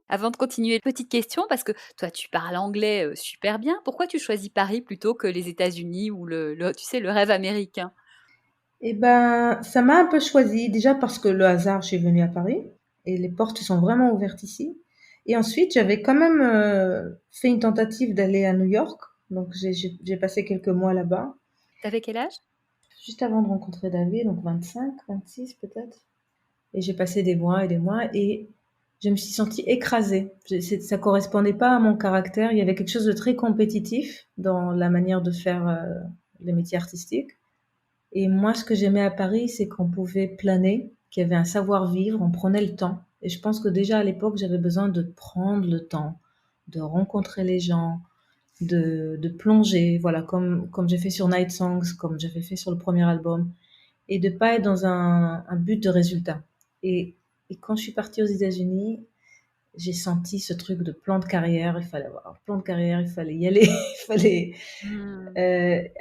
Avant de continuer, petite question, parce que toi, tu parles anglais super bien. Pourquoi tu choisis Paris plutôt que les États-Unis ou tu sais, le rêve américain? Eh ben, ça m'a un peu choisi déjà parce que le hasard, je suis venue à Paris et les portes se sont vraiment ouvertes ici. Et ensuite, j'avais quand même fait une tentative d'aller à New York. Donc, j'ai passé quelques mois là-bas, T'avais quel âge? juste avant de rencontrer David, donc 25, 26 peut-être. Et j'ai passé des mois et des mois et je me suis sentie écrasée. Ça correspondait pas à mon caractère. Il y avait quelque chose de très compétitif dans la manière de faire les métiers artistiques. Et moi, ce que j'aimais à Paris, c'est qu'on pouvait planer, qu'il y avait un savoir-vivre, on prenait le temps. Et je pense que déjà à l'époque, j'avais besoin de prendre le temps, de rencontrer les gens, de plonger, voilà, comme j'ai fait sur Night Songs, comme j'avais fait sur le premier album, et de pas être dans un but de résultat. Et, et quand je suis partie aux États-Unis, j'ai senti ce truc de plan de carrière, il fallait avoir un plan de carrière, il fallait y aller, il fallait Hmm.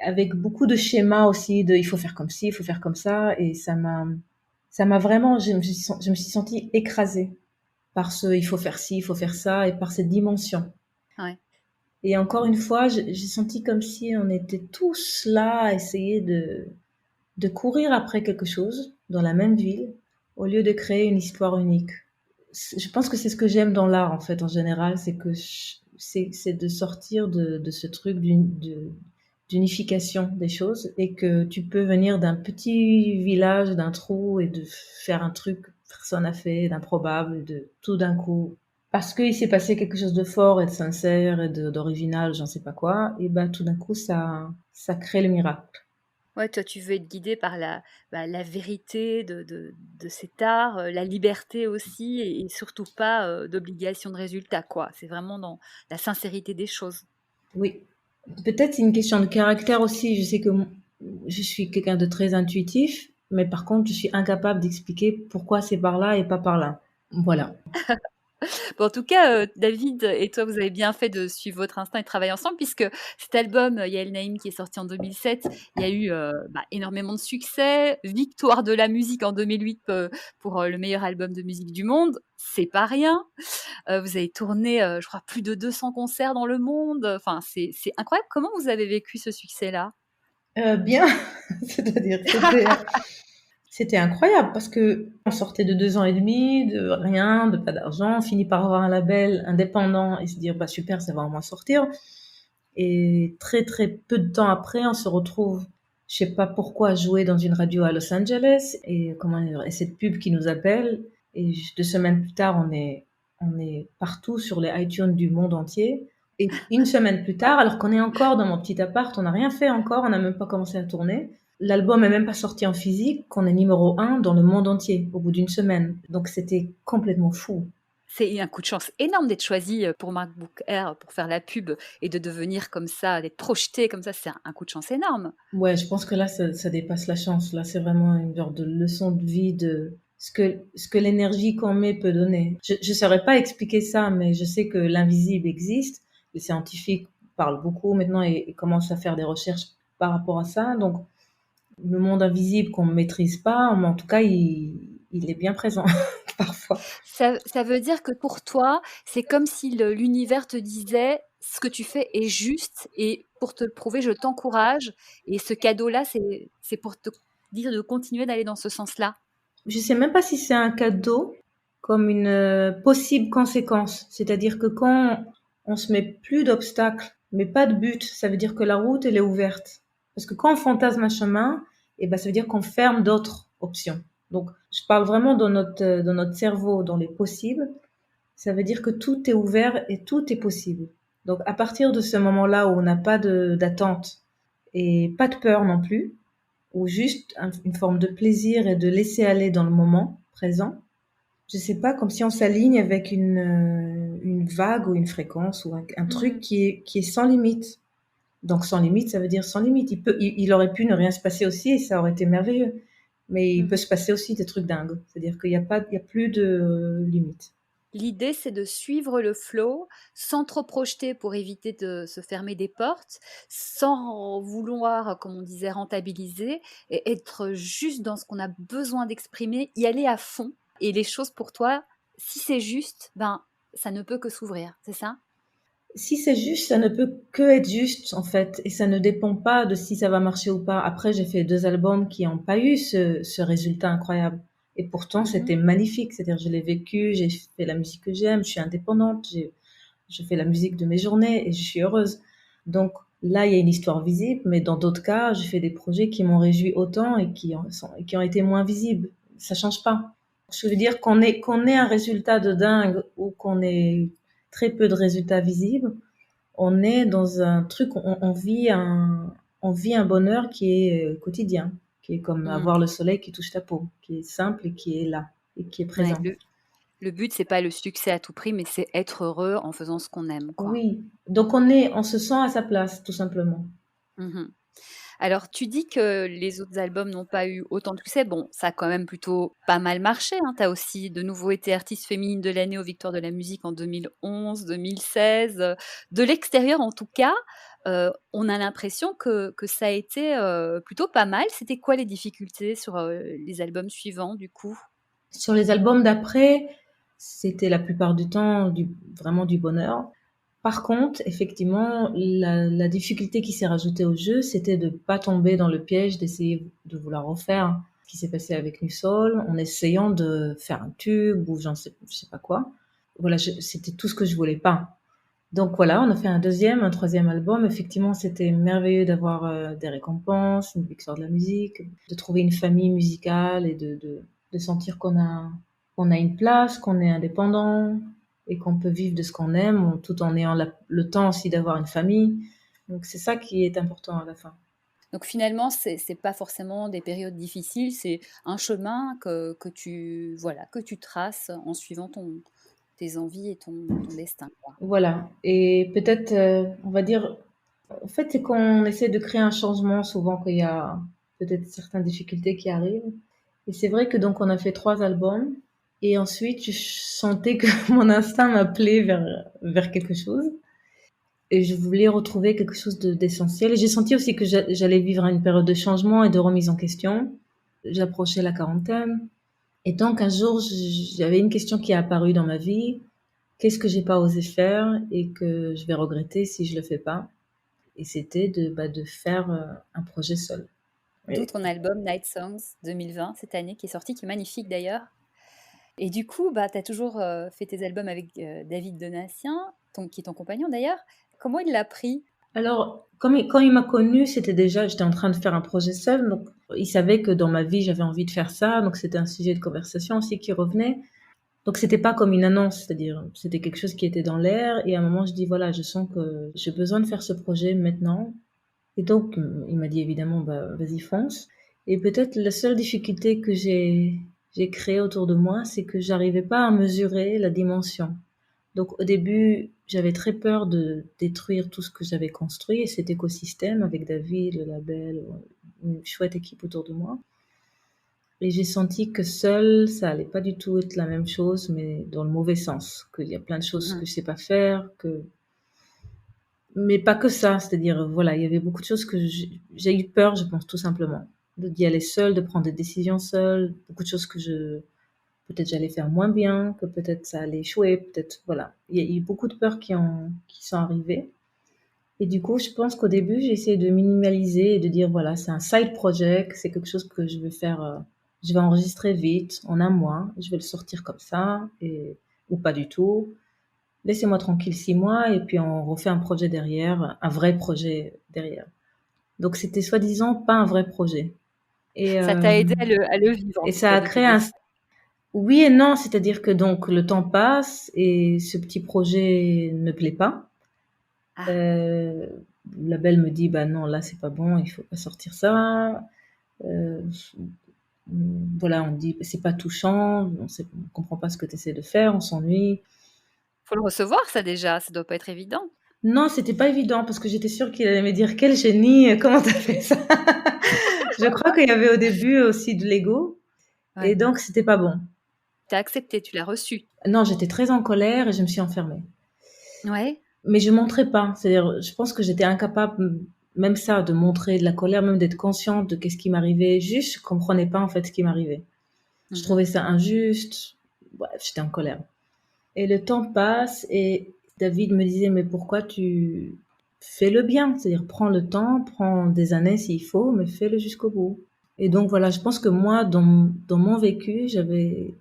avec beaucoup de schémas aussi de il faut faire comme ci, il faut faire comme ça et ça m'a vraiment je me suis sentie écrasée par ce il faut faire ci, il faut faire ça et par cette dimension. Ouais. Et encore une fois, j'ai senti comme si on était tous là à essayer de courir après quelque chose dans la même ville au lieu de créer une histoire unique. Je pense que c'est ce que j'aime dans l'art en fait en général, c'est que c'est de sortir de ce truc d'unification des choses et que tu peux venir d'un petit village, d'un trou et de faire un truc que personne n'a fait, d'improbable, de tout d'un coup parce qu'il s'est passé quelque chose de fort et de sincère et d'original, j'en sais pas quoi, et ben tout d'un coup ça crée le miracle. Ouais, toi, tu veux être guidé par la vérité de cet art, la liberté aussi, et surtout pas d'obligation de résultat, quoi. C'est vraiment dans la sincérité des choses. Oui, peut-être c'est une question de caractère aussi. Je sais que je suis quelqu'un de très intuitif, mais par contre, je suis incapable d'expliquer pourquoi c'est par là et pas par là. Voilà. Bon, en tout cas, David et toi, vous avez bien fait de suivre votre instinct et de travailler ensemble, puisque cet album, Yael Naïm, qui est sorti en 2007, il y a eu énormément de succès. Victoire de la musique en 2008 pour le meilleur album de musique du monde. C'est pas rien. Vous avez tourné, je crois, plus de 200 concerts dans le monde. Enfin, c'est incroyable. Comment vous avez vécu ce succès-là? Bien, c'est-à-dire que c'était incroyable parce que on sortait de 2 ans et demi, de rien, de pas d'argent, on finit par avoir un label indépendant et se dire bah super, ça va au moins sortir. Et très très peu de temps après, on se retrouve, je sais pas pourquoi, jouer dans une radio à Los Angeles et comment dire, et cette pub qui nous appelle. Et 2 semaines plus tard, on est partout sur les iTunes du monde entier. Et une semaine plus tard, alors qu'on est encore dans mon petit appart, on n'a rien fait encore, on n'a même pas commencé à tourner. L'album est même pas sorti en physique, qu'on est numéro 1 dans le monde entier au bout d'une semaine. Donc c'était complètement fou. C'est un coup de chance énorme d'être choisi pour MacBook Air pour faire la pub et de devenir comme ça, d'être projeté comme ça. C'est un coup de chance énorme. Ouais, je pense que là, ça dépasse la chance. Là, c'est vraiment une genre de leçon de vie de ce que l'énergie qu'on met peut donner. Je saurais pas expliquer ça, mais je sais que l'invisible existe. Les scientifiques parlent beaucoup maintenant et commencent à faire des recherches par rapport à ça. Donc, le monde invisible qu'on ne maîtrise pas, mais en tout cas, il est bien présent parfois. Ça veut dire que pour toi, c'est comme si l'univers te disait ce que tu fais est juste et pour te le prouver, je t'encourage. Et ce cadeau-là, c'est pour te dire de continuer d'aller dans ce sens-là. Je sais même pas si c'est un cadeau comme une possible conséquence. C'est-à-dire que quand on se met plus d'obstacles, mais pas de but, ça veut dire que la route, elle est ouverte. Parce que quand on fantasme un chemin, eh ben, ça veut dire qu'on ferme d'autres options. Donc, je parle vraiment dans notre cerveau, dans les possibles. Ça veut dire que tout est ouvert et tout est possible. Donc, à partir de ce moment-là où on n'a pas d'attente et pas de peur non plus, ou juste une forme de plaisir et de laisser aller dans le moment présent. Je sais pas, comme si on s'aligne avec une vague ou une fréquence ou un truc Mhm. qui est sans limite. Donc sans limite, ça veut dire sans limite. Il aurait pu ne rien se passer aussi et ça aurait été merveilleux. Mais il peut Mhm. se passer aussi des trucs dingues. C'est-à-dire qu'il y a pas, il y a plus de limite. L'idée, c'est de suivre le flow sans trop projeter pour éviter de se fermer des portes, sans vouloir, comme on disait, rentabiliser et être juste dans ce qu'on a besoin d'exprimer, y aller à fond. Et les choses pour toi, si c'est juste, ben ça ne peut que s'ouvrir, c'est ça? Si c'est juste, ça ne peut que être juste, en fait, et ça ne dépend pas de si ça va marcher ou pas. Après, j'ai fait 2 albums qui n'ont pas eu ce résultat incroyable et pourtant Mmh. c'était magnifique. C'est-à-dire je l'ai vécu, j'ai fait la musique que j'aime, je suis indépendante, je fais la musique de mes journées et je suis heureuse. Donc là, il y a une histoire visible, mais dans d'autres cas, j'ai fait des projets qui m'ont réjoui autant et qui ont été moins visibles. Ça change pas. Je veux dire qu'on ait un résultat de dingue ou qu'on ait très peu de résultats visibles, on est dans un truc, on vit un bonheur qui est quotidien, qui est comme Mmh. avoir le soleil qui touche ta peau, qui est simple et qui est là et qui est Ouais, présent. le but, c'est pas le succès à tout prix, mais c'est être heureux en faisant ce qu'on aime, quoi. Oui, donc on se sent à sa place, tout simplement. Mmh. Alors, tu dis que les autres albums n'ont pas eu autant de succès. Bon, ça a quand même plutôt pas mal marché, hein. Tu as aussi de nouveau été artiste féminine de l'année aux Victoires de la musique en 2011, 2016. De l'extérieur, en tout cas, on a l'impression que ça a été plutôt pas mal. C'était quoi les difficultés sur les albums suivants, du coup? Sur les albums d'après, c'était la plupart du temps vraiment du bonheur. Par contre, effectivement, la difficulté qui s'est rajoutée au jeu, c'était de pas tomber dans le piège d'essayer de vouloir refaire ce qui s'est passé avec New Soul, en essayant de faire un tube ou je sais pas quoi. Voilà, c'était tout ce que je voulais pas. Donc voilà, on a fait un deuxième, un troisième album. Effectivement, c'était merveilleux d'avoir des récompenses, une victoire de la musique, de trouver une famille musicale et de sentir qu'on a une place, qu'on est indépendant et qu'on peut vivre de ce qu'on aime tout en ayant le temps aussi d'avoir une famille. Donc c'est ça qui est important à la fin. Donc finalement, c'est pas forcément des périodes difficiles, c'est un chemin voilà, que tu traces en suivant tes envies et ton destin, quoi. Voilà. Et peut-être, on va dire, en fait, c'est qu'on essaie de créer un changement souvent qu'il y a peut-être certaines difficultés qui arrivent. Et c'est vrai que donc on a fait 3 albums et ensuite je sentais que mon instinct m'appelait vers quelque chose et je voulais retrouver quelque chose d'essentiel et j'ai senti aussi que j'allais vivre une période de changement et de remise en question. J'approchais la quarantaine et donc un jour j'avais une question qui est apparue dans ma vie. Qu'est-ce que j'ai pas osé faire et que je vais regretter si je le fais pas? Et c'était de faire un projet seul. D'où Et ton album Night Songs 2020, cette année, qui est sorti, qui est magnifique d'ailleurs. Et du coup, bah, tu as toujours fait tes albums avec David Donatien, qui est ton compagnon d'ailleurs. Comment il l'a pris? alors, quand il m'a connue, j'étais en train de faire un projet seul, donc il savait que dans ma vie, j'avais envie de faire ça, donc c'était un sujet de conversation aussi qui revenait. Donc c'était pas comme une annonce, c'est-à-dire c'était quelque chose qui était dans l'air, et à un moment je dis voilà, je sens que j'ai besoin de faire ce projet maintenant. Et donc il m'a dit évidemment bah vas-y fonce. Et peut-être la seule difficulté que j'ai créée autour de moi, c'est que j'arrivais pas à mesurer la dimension. Donc au début, j'avais très peur de détruire tout ce que j'avais construit et cet écosystème avec David, le label, une chouette équipe autour de moi. Et j'ai senti que seul, ça allait pas du tout être la même chose, mais dans le mauvais sens. Qu'il y a plein de choses que Mhm. je sais pas faire, mais pas que ça. C'est-à-dire, voilà, il y avait beaucoup de choses que j'ai eu peur, je pense, tout simplement. D'y aller seul, de prendre des décisions seul, beaucoup de choses peut-être j'allais faire moins bien, que peut-être ça allait échouer, peut-être, voilà. Il y a eu beaucoup de peurs qui sont arrivées. Et du coup, je pense qu'au début, j'ai essayé de minimaliser et de dire, voilà, c'est un side project, c'est quelque chose que je vais faire, je vais enregistrer vite, en un mois, je vais le sortir comme ça, ou pas du tout. Laissez-moi tranquille 6 mois, et puis on refait un projet derrière, un vrai projet derrière. Donc c'était soi-disant pas un vrai projet. Et, Ça t'a aidé à le vivre, en et tout ça cas, a de te créé dire. oui et non, c'est-à-dire que donc le temps passe et ce petit projet ne plaît pas. Ah, Euh, le label me dit bah non là c'est pas bon, il faut pas sortir ça. Euh, voilà, on dit c'est pas touchant, on comprend pas ce que tu essaies de faire, on s'ennuie. faut le recevoir, ça déjà, ça doit pas être évident. Non, c'était pas évident parce que j'étais sûre qu'il allait me dire quel génie, comment t'as fait ça. Je crois qu'il y avait au début aussi de l'ego et Ouais. donc c'était pas bon. T'as accepté, tu l'as reçu. Non, j'étais très en colère et je me suis enfermée. Ouais. Mais je montrais pas. C'est-à-dire, je pense que j'étais incapable, même ça, de montrer de la colère, même d'être consciente de qu'est-ce qui m'arrivait. Juste, je comprenais pas, en fait, ce qui m'arrivait. Je Mhm. trouvais ça injuste. Bref, j'étais en colère. Et le temps passe et David me disait, mais pourquoi tu fais le bien? C'est-à-dire, prends le temps, prends des années s'il faut, mais fais-le jusqu'au bout. Et donc voilà, je pense que moi, dans mon vécu, j'avais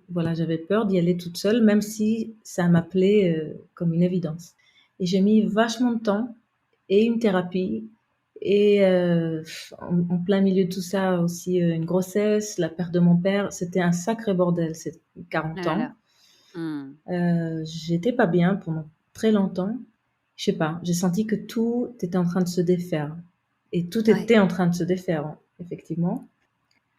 peur d'y aller toute seule, même si ça m'appelait comme une évidence. Et j'ai mis vachement de temps et une thérapie. Et en plein milieu de tout ça aussi, une grossesse, la perte de mon père, c'était un sacré bordel, c'est Ah 40 là ans. là. Mmh. J'étais pas bien pendant très longtemps. Je sais pas, j'ai senti que tout était en train de se défaire. Et tout Ouais. était en train de se défaire, hein, effectivement.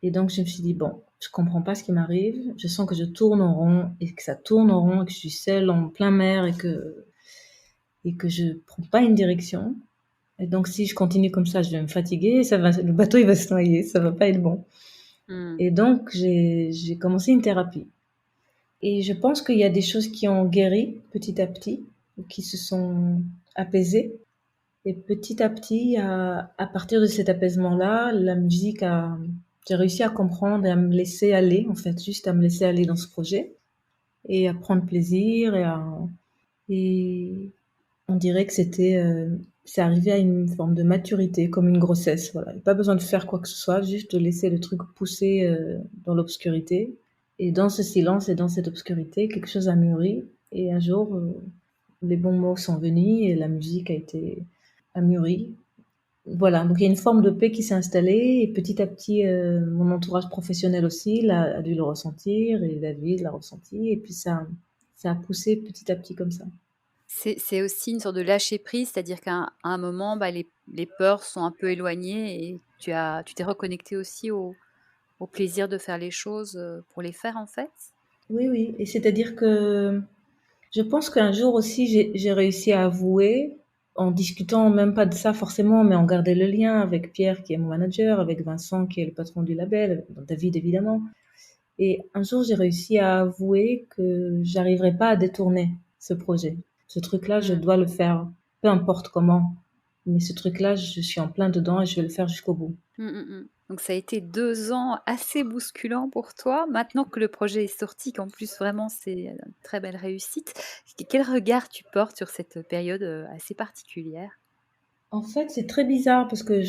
Et donc, je me suis dit, bon, je comprends pas ce qui m'arrive. Je sens que je tourne en rond et que ça tourne en rond et que je suis seule en plein mer et que je prends pas une direction. Et donc, si je continue comme ça, je vais me fatiguer, le bateau, il va se noyer, ça va pas être bon. Mmh. Et donc, j'ai commencé une thérapie. Et je pense qu'il y a des choses qui ont guéri petit à petit, qui se sont apaisées. Et petit à petit, à partir de cet apaisement-là, j'ai réussi à comprendre et à me laisser aller, en fait, juste à me laisser aller dans ce projet et à prendre plaisir et on dirait que c'est arrivé à une forme de maturité, comme une grossesse, voilà. Il n'y a pas besoin de faire quoi que ce soit, juste de laisser le truc pousser dans l'obscurité. Et dans ce silence et dans cette obscurité, quelque chose a mûri. Et un jour, les bons mots sont venus et la musique a mûri. Voilà, donc il y a une forme de paix qui s'est installée et petit à petit, mon entourage professionnel aussi a dû le ressentir et David l'a ressenti et puis ça a poussé petit à petit comme ça. C'est aussi une sorte de lâcher prise, c'est-à-dire qu'à un moment, bah, les peurs sont un peu éloignées et tu t'es reconnecté aussi au plaisir de faire les choses, pour les faire, en fait? Oui, oui, et c'est-à-dire que je pense qu'un jour aussi, j'ai réussi à avouer, en discutant même pas de ça forcément, mais en gardant le lien avec Pierre, qui est mon manager, avec Vincent, qui est le patron du label, avec David, évidemment. Et un jour, j'ai réussi à avouer que j'arriverais pas à détourner ce projet. Ce truc-là, je Mmh. dois le faire, peu importe comment. Mais ce truc-là, je suis en plein dedans et je vais le faire jusqu'au bout. Mmh, mmh mh. Donc ça a été 2 ans assez bousculants pour toi. Maintenant que le projet est sorti, qu'en plus vraiment c'est, une très belle réussite, quel regard tu portes sur cette période, assez particulière? En fait, c'est très bizarre parce que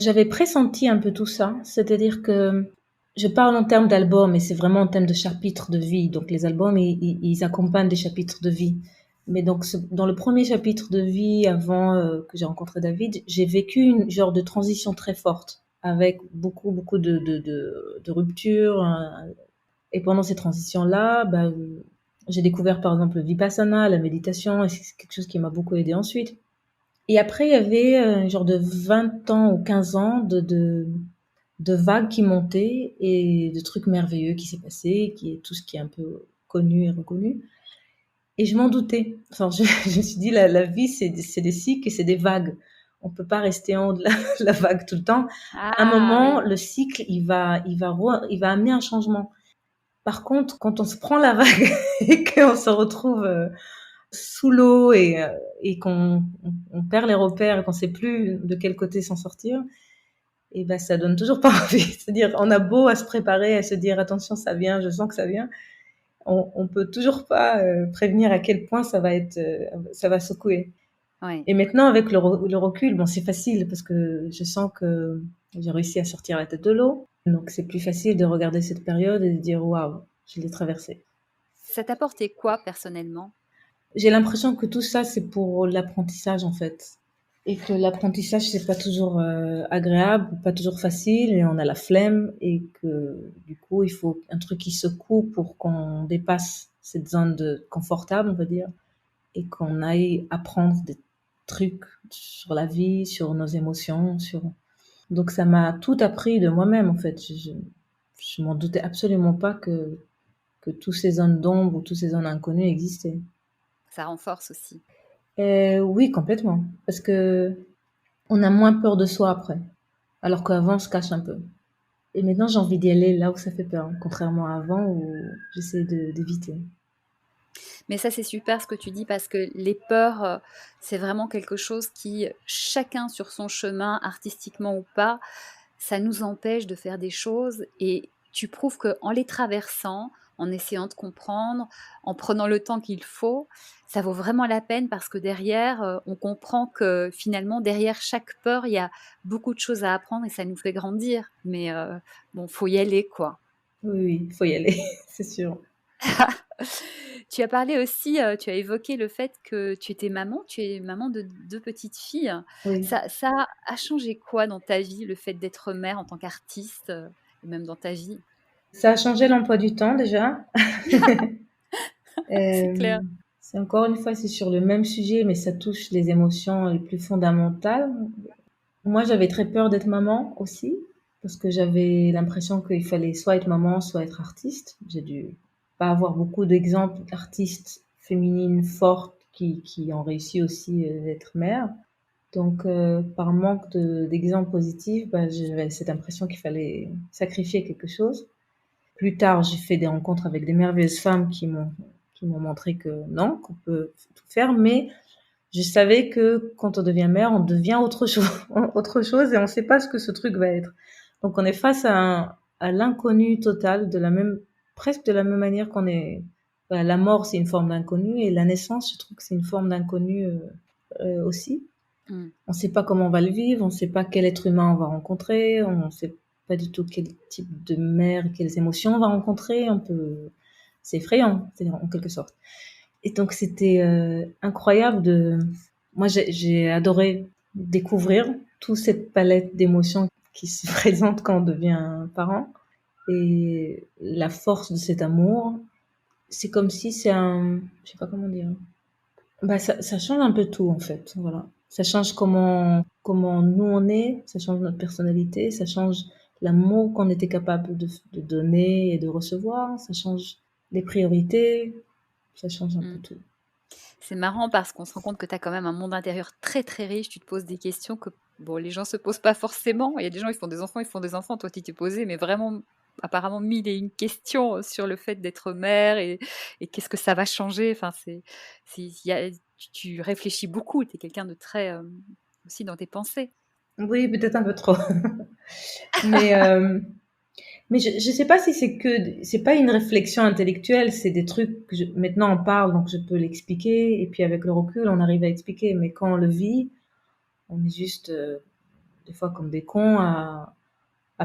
j'avais pressenti un peu tout ça. C'est-à-dire que je parle en termes d'albums et c'est vraiment en termes de chapitres de vie. Donc les albums, ils accompagnent des chapitres de vie. Mais donc dans le premier chapitre de vie, avant que j'ai rencontré David, j'ai vécu une genre de transition très forte avec beaucoup, beaucoup de ruptures. Et pendant ces transitions-là, bah, j'ai découvert par exemple le Vipassana, la méditation, et c'est quelque chose qui m'a beaucoup aidé ensuite. Et après, il y avait genre de 20 ans ou 15 ans de vagues qui montaient et de trucs merveilleux qui s'est passé, qui est tout ce qui est un peu connu et reconnu. Et je m'en doutais. Enfin, je me suis dit, la vie, c'est des cycles et c'est des vagues. On peut pas rester en haut de la vague tout le temps. À un Ah moment, oui, le cycle, il va amener un changement. Par contre, quand on se prend la vague et qu'on se retrouve sous l'eau et qu'on perd les repères et qu'on sait plus de quel côté s'en sortir, et ben ça donne toujours pas envie. C'est-à-dire, on a beau à se préparer, à se dire attention, ça vient, je sens que ça vient, on peut toujours pas prévenir à quel point ça va secouer. ouais. Et maintenant, avec le recul, bon, c'est facile parce que je sens que j'ai réussi à sortir la tête de l'eau. Donc, c'est plus facile de regarder cette période et de dire waouh, je l'ai traversée. Ça t'a apporté quoi personnellement? J'ai l'impression que tout ça, c'est pour l'apprentissage, en fait. Et que l'apprentissage, c'est pas toujours agréable, pas toujours facile, et on a la flemme, et que du coup, il faut un truc qui secoue pour qu'on dépasse cette zone de confortable, on va dire, et qu'on aille apprendre des trucs sur la vie, sur nos émotions, sur... Donc ça m'a tout appris de moi-même, en fait. Je m'en doutais absolument pas que tous ces zones d'ombre ou tous ces zones inconnues existaient. Ça renforce aussi. Oui, complètement. Parce que on a moins peur de soi après. Alors qu'avant, on se cache un peu. Et maintenant, j'ai envie d'y aller là où ça fait peur, hein, contrairement à avant où j'essaie d'éviter. Mais ça, c'est super ce que tu dis parce que les peurs, c'est vraiment quelque chose qui, chacun sur son chemin, artistiquement ou pas, ça nous empêche de faire des choses et tu prouves qu'en les traversant, en essayant de comprendre, en prenant le temps qu'il faut, ça vaut vraiment la peine parce que derrière, on comprend que finalement derrière chaque peur, il y a beaucoup de choses à apprendre et ça nous fait grandir. Mais bon, faut y aller, quoi. Oui, oui, il faut y aller, c'est sûr. Tu as parlé aussi, tu as évoqué le fait que tu es maman de 2 petites filles. Oui. Ça a changé quoi dans ta vie, le fait d'être mère en tant qu'artiste, et même dans ta vie? Ça a changé l'emploi du temps déjà. C'est clair. C'est encore une fois, c'est sur le même sujet, mais ça touche les émotions les plus fondamentales. Moi, j'avais très peur d'être maman aussi, parce que j'avais l'impression qu'il fallait soit être maman, soit être artiste. J'ai dû pas avoir beaucoup d'exemples d'artistes féminines fortes qui ont réussi aussi à être mères. Donc, par manque d'exemples positifs, bah, j'avais cette impression qu'il fallait sacrifier quelque chose. Plus tard, j'ai fait des rencontres avec des merveilleuses femmes qui m'ont montré que non, qu'on peut tout faire, mais je savais que quand on devient mère, on devient autre chose, autre chose et on ne sait pas ce que ce truc va être. Donc on est face à l'inconnu total de la même, presque de la même manière qu'on est, voilà, la mort c'est une forme d'inconnu et la naissance, je trouve que c'est une forme d'inconnu aussi. Mmh. On ne sait pas comment on va le vivre, on ne sait pas quel être humain on va rencontrer, on ne sait pas du tout quel type de mère, quelles émotions on va rencontrer. C'est effrayant, en quelque sorte. Et donc c'était incroyable de. Moi, j'ai adoré découvrir toute cette palette d'émotions qui se présente quand on devient parent et la force de cet amour. C'est comme si c'est un, je sais pas comment dire. Bah, ça change un peu tout, en fait. Voilà. Ça change comment nous on est, ça change notre personnalité, ça change l'amour qu'on était capable de donner et de recevoir, ça change les priorités, ça change un peu Mmh. tout. C'est marrant parce qu'on se rend compte que tu as quand même un monde intérieur très, très riche. Tu te poses des questions que, bon, les gens se posent pas forcément. Il y a des gens, ils font des enfants, ils font des enfants. Toi, tu t'es posé, mais vraiment, apparemment, 1001 questions sur le fait d'être mère et qu'est-ce que ça va changer. Enfin, tu réfléchis beaucoup. Tu es quelqu'un de très, aussi dans tes pensées. Oui, peut-être un peu trop. Mais, je sais pas si c'est pas une réflexion intellectuelle, c'est des trucs que maintenant on parle, donc je peux l'expliquer, et puis avec le recul, on arrive à expliquer. Mais quand on le vit, on est juste, des fois comme des cons à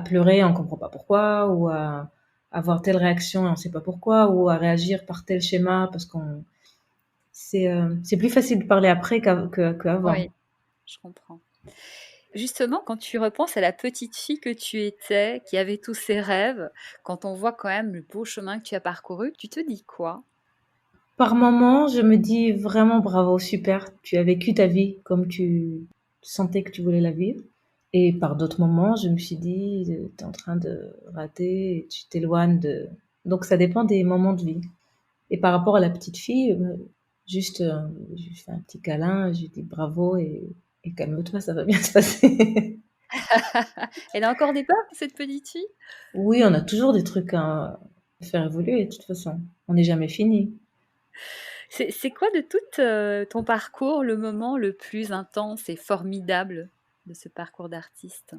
pleurer, on comprend pas pourquoi, ou à avoir telle réaction et on sait pas pourquoi, ou à réagir par tel schéma parce c'est plus facile de parler après qu'avant. Oui, je comprends. Justement, quand tu repenses à la petite fille que tu étais, qui avait tous ses rêves, quand on voit quand même le beau chemin que tu as parcouru, tu te dis quoi? Par moments, je me dis vraiment bravo, super, tu as vécu ta vie comme tu sentais que tu voulais la vivre. Et par d'autres moments, je me suis dit, tu es en train de rater et tu t'éloignes de. Donc ça dépend des moments de vie. Et par rapport à la petite fille, juste, je lui fais un petit câlin, je lui dis bravo et calme-toi, ça va bien se passer. Elle a encore des peurs, cette petite fille? Oui, on a toujours des trucs à faire évoluer de toute façon. On n'est jamais fini. C'est quoi de tout ton parcours le moment le plus intense et formidable de ce parcours d'artiste?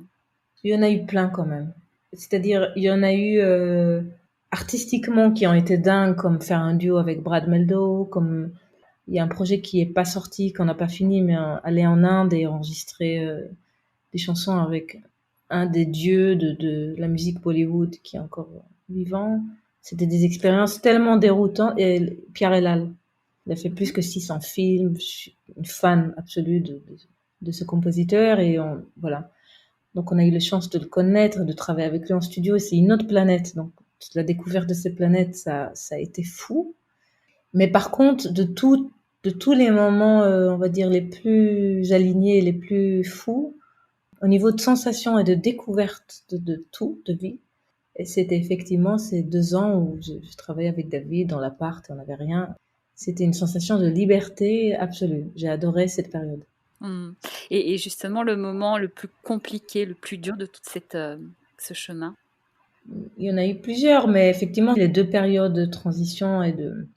Il y en a eu plein quand même. C'est-à-dire, il y en a eu artistiquement qui ont été dingues, comme faire un duo avec Brad Meldo, comme il y a un projet qui est pas sorti, qu'on n'a pas fini, mais aller en Inde et enregistrer des chansons avec un des dieux de la musique Bollywood qui est encore vivant. C'était des expériences tellement déroutantes. Et Pierre Elal, il a fait plus Mhm. que 600 films. Je suis une fan absolue de ce compositeur et voilà. Donc on a eu la chance de le connaître, de travailler avec lui en studio. Et c'est une autre planète. Donc la découverte de cette planète, ça a été fou. Mais par contre, de tous les moments, on va dire les plus alignés, les plus fous, au niveau de sensation et de découverte de tout, de vie, et c'était effectivement ces 2 ans où je travaillais avec David dans l'appart et on n'avait rien. C'était une sensation de liberté absolue. J'ai adoré cette période. Mmh. Et justement, le moment le plus compliqué, le plus dur de toute ce chemin? Il y en a eu plusieurs, mais effectivement, les 2 périodes de transition et de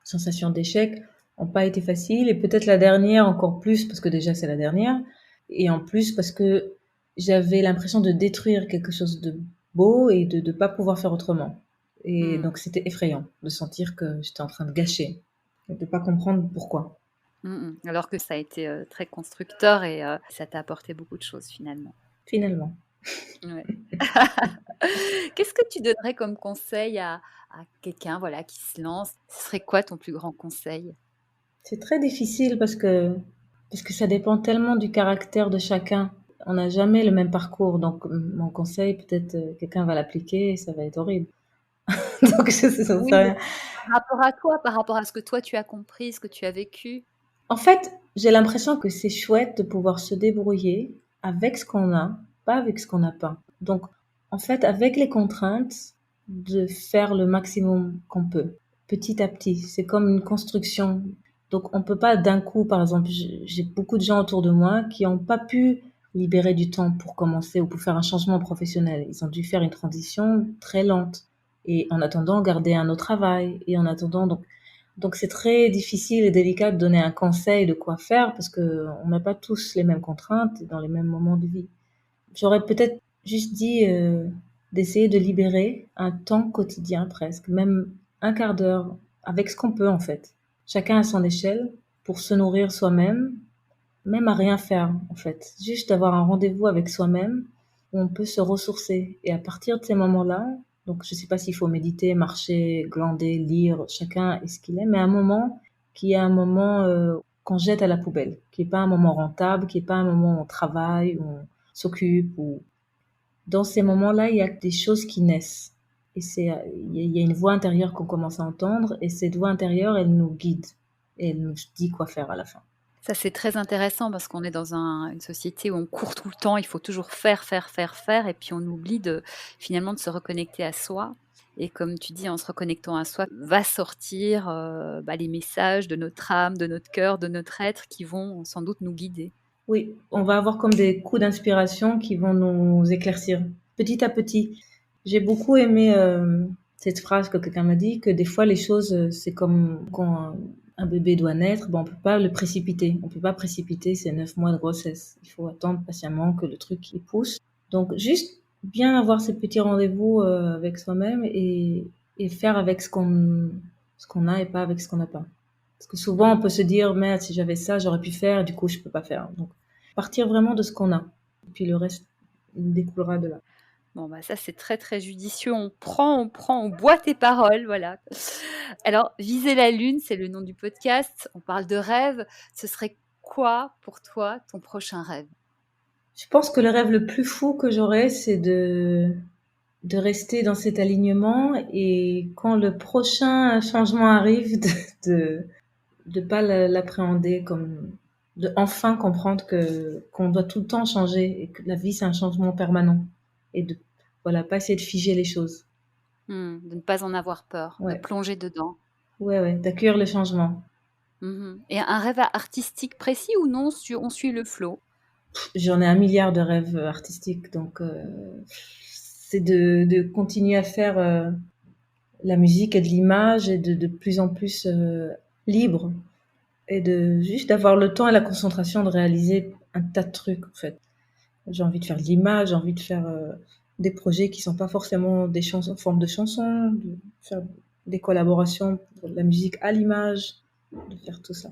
sensation d'échec n'ont pas été faciles. Et peut-être la dernière encore plus, parce que déjà c'est la dernière. Et en plus parce que j'avais l'impression de détruire quelque chose de beau et de ne pas pouvoir faire autrement. Et donc, c'était effrayant de sentir que j'étais en train de gâcher et de ne pas comprendre pourquoi. Alors que ça a été très constructeur et ça t'a apporté beaucoup de choses finalement. Finalement. Ouais. Qu'est-ce que tu donnerais comme conseil à quelqu'un voilà, qui se lance? Ce serait quoi ton plus grand conseil? C'est très difficile parce que ça dépend tellement du caractère de chacun. On n'a jamais le même parcours, donc mon conseil, peut-être quelqu'un va l'appliquer et ça va être horrible. Donc je ne sais Oui, mais rien. par rapport à toi, par rapport à ce que toi tu as compris, ce que tu as vécu. En fait, j'ai l'impression que c'est chouette de pouvoir se débrouiller avec ce qu'on a, pas avec ce qu'on n'a pas. Donc, en fait, avec les contraintes, de faire le maximum qu'on peut, petit à petit. C'est comme une construction. Donc, on peut pas d'un coup, par exemple, j'ai beaucoup de gens autour de moi qui n'ont pas pu libérer du temps pour commencer ou pour faire un changement professionnel. Ils ont dû faire une transition très lente. Et en attendant, garder un autre travail. Et en attendant, donc c'est très difficile et délicat de donner un conseil de quoi faire parce que on n'a pas tous les mêmes contraintes dans les mêmes moments de vie. J'aurais peut-être juste dit d'essayer de libérer un temps quotidien presque, même un quart d'heure, avec ce qu'on peut en fait. Chacun à son échelle pour se nourrir soi-même, même à rien faire en fait. Juste d'avoir un rendez-vous avec soi-même où on peut se ressourcer. Et à partir de ces moments-là, donc je ne sais pas s'il faut méditer, marcher, glander, lire, chacun est ce qu'il est, mais un moment qui est un moment qu'on jette à la poubelle, qui n'est pas un moment rentable, qui n'est pas un moment où on travaille, où on s'occupe. Ou... Dans ces moments-là, il y a des choses qui naissent. Et il y a une voix intérieure qu'on commence à entendre, et cette voix intérieure, elle nous guide, et elle nous dit quoi faire à la fin. Ça, c'est très intéressant parce qu'on est dans une société où on court tout le temps, il faut toujours faire, faire, faire, faire, et puis on oublie finalement de se reconnecter à soi. Et comme tu dis, en se reconnectant à soi, va sortir les messages de notre âme, de notre cœur, de notre être qui vont sans doute nous guider. Oui, on va avoir comme des coups d'inspiration qui vont nous éclaircir petit à petit. J'ai beaucoup aimé cette phrase que quelqu'un m'a dit, que des fois les choses, c'est comme quand un bébé doit naître, on peut pas le précipiter. On peut pas précipiter ces 9 mois de grossesse. Il faut attendre patiemment que le truc il pousse. Donc juste bien avoir ces petits rendez-vous avec soi-même et faire avec ce qu'on a et pas avec ce qu'on n'a pas. Parce que souvent, on peut se dire, merde, si j'avais ça, j'aurais pu faire, et du coup, je peux pas faire. Donc, partir vraiment de ce qu'on a. Et puis le reste découlera de là. Bon, ça, c'est très, très judicieux. On prend, on boit tes paroles, voilà. Alors, Viser la Lune, c'est le nom du podcast. On parle de rêve. Ce serait quoi, pour toi, ton prochain rêve? Je pense que le rêve le plus fou que j'aurais, c'est de rester dans cet alignement et quand le prochain changement arrive, de pas l'appréhender comme, de enfin comprendre qu'on doit tout le temps changer et que la vie, c'est un changement permanent. Et de, voilà, pas essayer de figer les choses. De ne pas en avoir peur, de Ouais. plonger dedans. Ouais, d'accueillir le changement. Et un rêve artistique précis ou non, on suit le flow? J'en ai un milliard de rêves artistiques, donc c'est de continuer à faire la musique et de l'image et de plus en plus libre et de juste d'avoir le temps et la concentration de réaliser un tas de trucs en fait. J'ai envie de faire de l'image, j'ai envie de faire des projets qui sont pas forcément des chansons en forme de chansons, de faire des collaborations pour de la musique à l'image, de faire tout ça.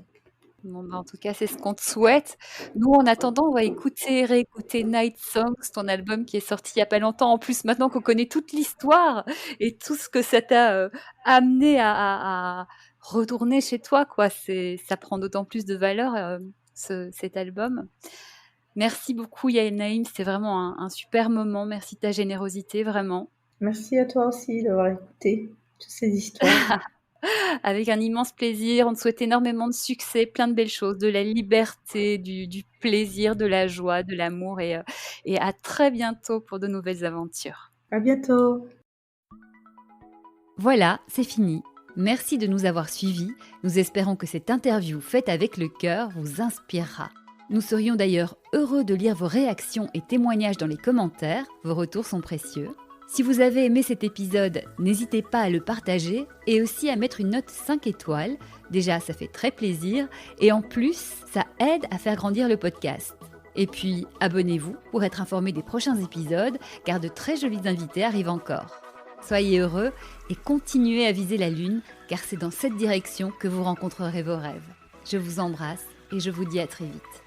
Bon, en tout cas, c'est ce qu'on te souhaite. Nous, en attendant, on va réécouter Night Songs, ton album qui est sorti il n'y a pas longtemps. En plus, maintenant qu'on connaît toute l'histoire et tout ce que ça t'a amené à retourner chez toi, quoi. Ça prend d'autant plus de valeur, cet album. Merci beaucoup, Yael Naïm. C'était vraiment un super moment. Merci de ta générosité, vraiment. Merci à toi aussi d'avoir écouté toutes ces histoires. Avec un immense plaisir. On te souhaite énormément de succès, plein de belles choses, de la liberté, du plaisir, de la joie, de l'amour et à très bientôt pour de nouvelles aventures. À bientôt. Voilà, c'est fini. Merci de nous avoir suivis. Nous espérons que cette interview faite avec le cœur vous inspirera. Nous serions d'ailleurs heureux de lire vos réactions et témoignages dans les commentaires. Vos retours sont précieux. Si vous avez aimé cet épisode, n'hésitez pas à le partager et aussi à mettre une note 5 étoiles. Déjà, ça fait très plaisir et en plus, ça aide à faire grandir le podcast. Et puis, abonnez-vous pour être informé des prochains épisodes car de très jolis invités arrivent encore. Soyez heureux et continuez à viser la Lune, car c'est dans cette direction que vous rencontrerez vos rêves. Je vous embrasse et je vous dis à très vite.